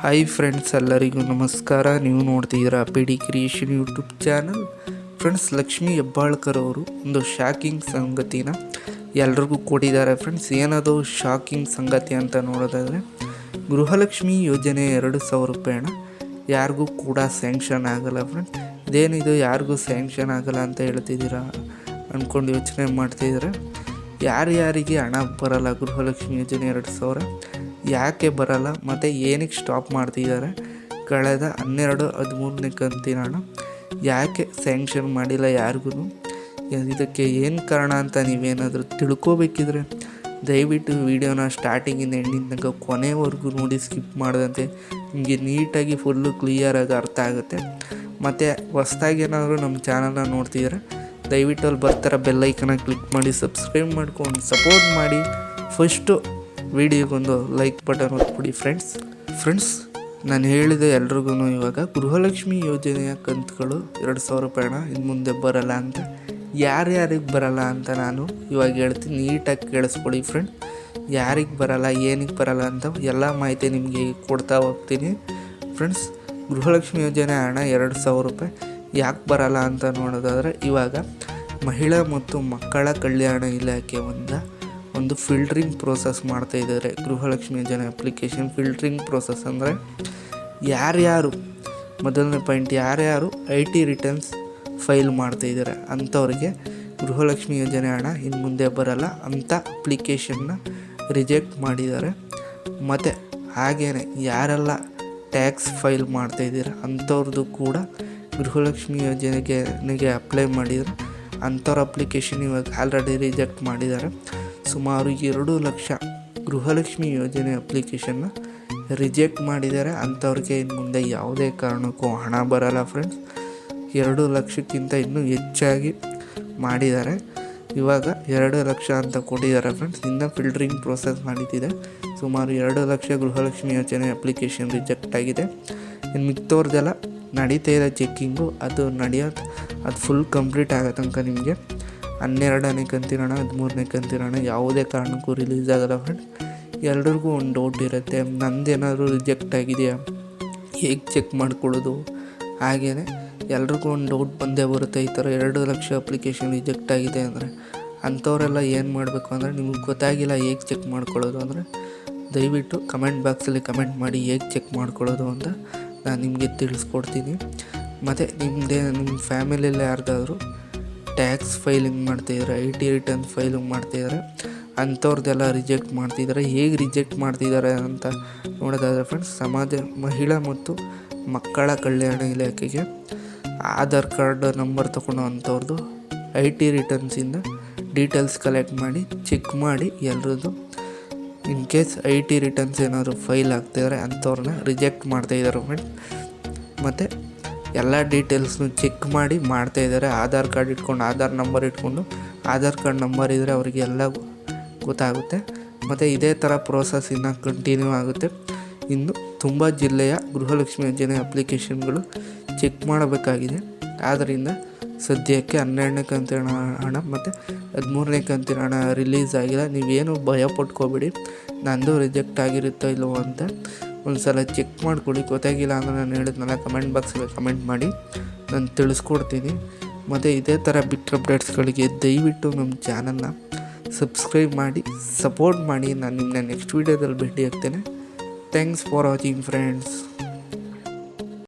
Hi friends, ಎಲ್ಲರಿಗೂ ನಮಸ್ಕಾರ. ನೀವು ನೋಡ್ತಿದ್ದೀರಾ PD creation YouTube channel. Friends, Lakshmi Hebbalkar ಅವರು ಒಂದು ಶಾಕಿಂಗ್ ಸಂಗತಿನ ಎಲ್ರಿಗೂ ಕೊಟ್ಟಿದ್ದಾರೆ. ಫ್ರೆಂಡ್ಸ್, ಏನದು ಶಾಕಿಂಗ್ ಸಂಗತಿ ಅಂತ ನೋಡೋದಾದರೆ, ಗೃಹಲಕ್ಷ್ಮಿ ಯೋಜನೆ 2,000 ರೂಪಾಯಿನ ಯಾರಿಗೂ ಕೂಡ ಸ್ಯಾಂಕ್ಷನ್ ಆಗಲ್ಲ. ಫ್ರೆಂಡ್ಸ್, ಇದೇನಿದು ಯಾರಿಗೂ ಸ್ಯಾಂಕ್ಷನ್ ಆಗಲ್ಲ ಅಂತ ಹೇಳ್ತಿದ್ದೀರಾ ಅಂದ್ಕೊಂಡು ಯೋಚನೆ ಮಾಡ್ತಿದ್ದಾರೆ. ಯಾರ್ಯಾರಿಗೆ ಹಣ ಬರಲ್ಲ ಗೃಹಲಕ್ಷ್ಮಿ ಯೋಜನೆ 2,000 ಯಾಕೆ ಬರಲ್ಲ ಮತ್ತು ಏನಕ್ಕೆ ಸ್ಟಾಪ್ ಮಾಡ್ತಿದ್ದಾರೆ, ಕಳೆದ 12-13ನೇ ಕಂತಿನ ಹಣ ಯಾಕೆ ಸ್ಯಾಂಕ್ಷನ್ ಮಾಡಿಲ್ಲ ಯಾರಿಗೂ, ಇದಕ್ಕೆ ಏನು ಕಾರಣ ಅಂತ ನೀವೇನಾದರೂ ತಿಳ್ಕೊಬೇಕಿದ್ರೆ ದಯವಿಟ್ಟು ವಿಡಿಯೋನ ಸ್ಟಾರ್ಟಿಂಗಿಂದ ಎಂಡಿಂಗ್ ತನಕ ಕೊನೆವರೆಗೂ ನೋಡಿ, ಸ್ಕಿಪ್ ಮಾಡದಂತೆ. ನಿಮಗೆ ನೀಟಾಗಿ ಫುಲ್ಲು ಕ್ಲಿಯರಾಗಿ ಅರ್ಥ ಆಗುತ್ತೆ. ಮತ್ತು ಹೊಸ್ದಾಗಿ ಏನಾದರೂ ನಮ್ಮ ಚಾನಲ್ನ ನೋಡ್ತಿದ್ರೆ ದಯವಿಟ್ಟು ಅಲ್ಲಿ ಬರ್ತಾರ ಬೆಲ್ಲೈಕನ್ನ ಕ್ಲಿಕ್ ಮಾಡಿ ಸಬ್ಸ್ಕ್ರೈಬ್ ಮಾಡ್ಕೊಂಡು ಸಪೋರ್ಟ್ ಮಾಡಿ. ಫಸ್ಟು ವಿಡಿಯೋಗೊಂದು ಲೈಕ್ ಬಟನ್ ಒತ್ಬಿಡಿ ಫ್ರೆಂಡ್ಸ್. ನಾನು ಹೇಳಿದೆ ಎಲ್ರಿಗೂ ಇವಾಗ ಗೃಹಲಕ್ಷ್ಮಿ ಯೋಜನೆಯ ಕಂತುಗಳು 2,000 ರೂಪಾಯಿನ ಇನ್ನು ಮುಂದೆ ಬರಲ್ಲ ಅಂತ. ಯಾರ್ಯಾರಿಗೆ ಬರಲ್ಲ ಅಂತ ನಾನು ಇವಾಗ ಹೇಳ್ತೀನಿ, ನೀಟಾಗಿ ಕೇಳಿಸ್ಕೊಡಿ ಫ್ರೆಂಡ್. ಯಾರಿಗೆ ಬರಲ್ಲ, ಏನಕ್ಕೆ ಬರಲ್ಲ ಅಂತ ಎಲ್ಲ ಮಾಹಿತಿ ನಿಮಗೆ ಕೊಡ್ತಾ ಹೋಗ್ತೀನಿ ಫ್ರೆಂಡ್ಸ್. ಗೃಹಲಕ್ಷ್ಮಿ ಯೋಜನೆ ಹಣ 2,000 ರೂಪಾಯಿ ಯಾಕೆ ಬರಲ್ಲ ಅಂತ ನೋಡೋದಾದರೆ, ಇವಾಗ ಮಹಿಳಾ ಮತ್ತು ಮಕ್ಕಳ ಕಲ್ಯಾಣ ಇಲಾಖೆ ಒಂದು ಫಿಲ್ಟ್ರಿಂಗ್ ಪ್ರೋಸೆಸ್ ಮಾಡ್ತಾಯಿದ್ದಾರೆ. ಗೃಹಲಕ್ಷ್ಮಿ ಯೋಜನೆ ಅಪ್ಲಿಕೇಶನ್ ಫಿಲ್ಟ್ರಿಂಗ್ ಪ್ರೋಸೆಸ್ ಅಂದರೆ ಯಾರ್ಯಾರು, ಮೊದಲನೇ ಪಾಯಿಂಟ್, ಯಾರ್ಯಾರು IT ರಿಟರ್ನ್ಸ್ ಫೈಲ್ ಮಾಡ್ತಾಯಿದ್ದಾರೆ ಅಂಥವ್ರಿಗೆ ಗೃಹಲಕ್ಷ್ಮಿ ಯೋಜನೆ ಹಣ ಇನ್ನು ಮುಂದೆ ಬರಲ್ಲ ಅಂತ ಅಪ್ಲಿಕೇಶನ್ನ ರಿಜೆಕ್ಟ್ ಮಾಡಿದ್ದಾರೆ. ಮತ್ತು ಹಾಗೆಯೇ ಯಾರೆಲ್ಲ ಟ್ಯಾಕ್ಸ್ ಫೈಲ್ ಮಾಡ್ತಾಯಿದ್ದೀರ ಅಂಥವ್ರದ್ದು ಕೂಡ ಗೃಹಲಕ್ಷ್ಮಿ ಯೋಜನೆಗೆ ಅಪ್ಲೈ ಮಾಡಿದರೆ ಅಂಥವ್ರ ಅಪ್ಲಿಕೇಶನ್ ಇವಾಗ ಆಲ್ರೆಡಿ ರಿಜೆಕ್ಟ್ ಮಾಡಿದ್ದಾರೆ. ಸುಮಾರು 2 ಲಕ್ಷ ಗೃಹಲಕ್ಷ್ಮಿ ಯೋಜನೆ ಅಪ್ಲಿಕೇಶನ್ನ ರಿಜೆಕ್ಟ್ ಮಾಡಿದ್ದಾರೆ. ಅಂಥವ್ರಿಗೆ ಇನ್ನು ಮುಂದೆ ಯಾವುದೇ ಕಾರಣಕ್ಕೂ ಹಣ ಬರಲ್ಲ ಫ್ರೆಂಡ್ಸ್. 2 ಲಕ್ಷಕ್ಕಿಂತ ಇನ್ನೂ ಹೆಚ್ಚಾಗಿ ಮಾಡಿದ್ದಾರೆ. ಇವಾಗ 2 ಲಕ್ಷ ಅಂತ ಕೊಟ್ಟಿದ್ದಾರೆ ಫ್ರೆಂಡ್ಸ್. ಇನ್ನು ಫಿಲ್ಟ್ರಿಂಗ್ ಪ್ರೋಸೆಸ್ ನಡೀತಿದೆ. ಸುಮಾರು 2 ಲಕ್ಷ ಗೃಹಲಕ್ಷ್ಮಿ ಯೋಜನೆ ಅಪ್ಲಿಕೇಶನ್ ರಿಜೆಕ್ಟ್ ಆಗಿದೆ. ಇನ್ನು ಮಿಕ್ತವ್ರದ್ದೆಲ್ಲ ನಡೀತಾ ಇದೆ ಚೆಕ್ಕಿಂಗು. ಅದು ಫುಲ್ ಕಂಪ್ಲೀಟ್ ಆಗೋ ತನಕ ನಿಮಗೆ 12ನೇ ಕಂತಿನ ಹಣ 13ನೇ ಕಂತಿನ ಹಣ ಯಾವುದೇ ಕಾರಣಕ್ಕೂ ರಿಲೀಸ್ ಆಗಲ್ಲ ಫ್ರೆಂಡ್ಸ್. ಎಲ್ರಿಗೂ ಒಂದು ಡೌಟ್ ಇರುತ್ತೆ, ನಂದೇನಾದರೂ ರಿಜೆಕ್ಟ್ ಆಗಿದೆಯಾ, ಹೇಗೆ ಚೆಕ್ ಮಾಡ್ಕೊಳ್ಳೋದು. ಹಾಗೆಯೇ ಎಲ್ರಿಗೂ ಒಂದು ಡೌಟ್ ಬಂದೇ ಬರುತ್ತೆ, ಈ ಥರ 2 ಲಕ್ಷ ಅಪ್ಲಿಕೇಶನ್ ರಿಜೆಕ್ಟ್ ಆಗಿದೆ ಅಂದರೆ. ಅಂಥವರೆಲ್ಲ ಏನು ಮಾಡಬೇಕು ಅಂದರೆ, ನಿಮಗೆ ಗೊತ್ತಾಗಿಲ್ಲ ಹೇಗೆ ಚೆಕ್ ಮಾಡ್ಕೊಳ್ಳೋದು ಅಂದರೆ ದಯವಿಟ್ಟು ಕಮೆಂಟ್ ಬಾಕ್ಸಲ್ಲಿ ಕಮೆಂಟ್ ಮಾಡಿ ಹೇಗೆ ಚೆಕ್ ಮಾಡ್ಕೊಳ್ಳೋದು ಅಂತ ನಾನು ನಿಮಗೆ ತಿಳಿಸ್ಕೊಡ್ತೀನಿ. ಮತ್ತು ನಿಮ್ಮ ಫ್ಯಾಮಿಲಿಯಲ್ಲಿ ಯಾರ್ದಾದ್ರು ಟ್ಯಾಕ್ಸ್ ಫೈಲಿಂಗ್ ಮಾಡ್ತಿದ್ದಾರೆ, IT ರಿಟರ್ನ್ ಫೈಲಿಂಗ್ ಮಾಡ್ತಿದ್ದಾರೆ, ಅಂಥವ್ರದ್ದೆಲ್ಲ ರಿಜೆಕ್ಟ್ ಮಾಡ್ತಿದ್ದಾರೆ. ಹೇಗೆ ರಿಜೆಕ್ಟ್ ಮಾಡ್ತಿದ್ದಾರೆ ಅಂತ ನೋಡೋದಾದರೆ ಫ್ರೆಂಡ್ಸ್, ಮಹಿಳಾ ಮತ್ತು ಮಕ್ಕಳ ಕಲ್ಯಾಣ ಇಲಾಖೆಗೆ ಆಧಾರ್ ಕಾರ್ಡ್ ನಂಬರ್ ತೊಗೊಂಡು ಅಂಥವ್ರದ್ದು IT ರಿಟರ್ನ್ಸಿಂದ ಡೀಟೇಲ್ಸ್ ಕಲೆಕ್ಟ್ ಮಾಡಿ ಚೆಕ್ ಮಾಡಿ ಎಲ್ಲರದ್ದು. ಇನ್ ಕೇಸ್ IT ರಿಟರ್ನ್ಸ್ ಏನಾದರೂ ಫೈಲ್ ಆಗ್ತಿದ್ದಾರೆ ಅಂಥವ್ರನ್ನ ರಿಜೆಕ್ಟ್ ಮಾಡ್ತಾಯಿದ್ದಾರೆ ಫ್ರೆಂಡ್ಸ್. ಮತ್ತು ಎಲ್ಲ ಡೀಟೇಲ್ಸ್ನು ಚೆಕ್ ಮಾಡಿ ಮಾಡ್ತಾಯಿದ್ದಾರೆ. ಆಧಾರ್ ಕಾರ್ಡ್ ಇಟ್ಕೊಂಡು, ಆಧಾರ್ ನಂಬರ್ ಇಟ್ಕೊಂಡು, ಆಧಾರ್ ಕಾರ್ಡ್ ನಂಬರ್ ಇದ್ದರೆ ಅವರಿಗೆ ಎಲ್ಲ ಗೊತ್ತಾಗುತ್ತೆ. ಮತ್ತು ಇದೇ ಥರ ಪ್ರೋಸೆಸ್ ಇನ್ನೂ ಕಂಟಿನ್ಯೂ ಆಗುತ್ತೆ. ಇನ್ನು ತುಂಬ ಜಿಲ್ಲೆಯ ಗೃಹಲಕ್ಷ್ಮಿ ಯೋಜನೆ ಅಪ್ಲಿಕೇಶನ್ಗಳು ಚೆಕ್ ಮಾಡಬೇಕಾಗಿದೆ. ಆದ್ದರಿಂದ ಸದ್ಯಕ್ಕೆ 12ನೇ ಕಂತಿನ ಹಣ ಮತ್ತು 13ನೇ ಕಂತಿನ ಹಣ ರಿಲೀಸ್ ಆಗಿಲ್ಲ. ನೀವೇನು ಭಯ ಪಟ್ಕೋಬೇಡಿ, ನಂದು ರಿಜೆಕ್ಟ್ ಆಗಿರುತ್ತೋ ಇಲ್ಲವೋ ಅಂತ ಒಂದು ಸಲ ಚೆಕ್ ಮಾಡ್ಕೊಳ್ಳಿ. ಗೊತ್ತಾಗಿಲ್ಲ ಅಂದರೆ ನಾನು ಹೇಳಿದ್ನಲ್ಲ, ಕಮೆಂಟ್ ಬಾಕ್ಸಲ್ಲಿ ಕಮೆಂಟ್ ಮಾಡಿ, ನಾನು ತಿಳಿಸ್ಕೊಡ್ತೀನಿ. ಮತ್ತು ಇದೇ ಥರ ಬಿಗ್ ಅಪ್ಡೇಟ್ಸ್ಗಳಿಗೆ ದಯವಿಟ್ಟು ನಮ್ಮ ಚಾನಲ್ನ ಸಬ್ಸ್ಕ್ರೈಬ್ ಮಾಡಿ ಸಪೋರ್ಟ್ ಮಾಡಿ. ನಾನು ನಿಮ್ಮನ್ನ ನೆಕ್ಸ್ಟ್ ವೀಡಿಯೋದಲ್ಲಿ ಭೇಟಿ ಆಗ್ತೇನೆ. Thanks for watching friends.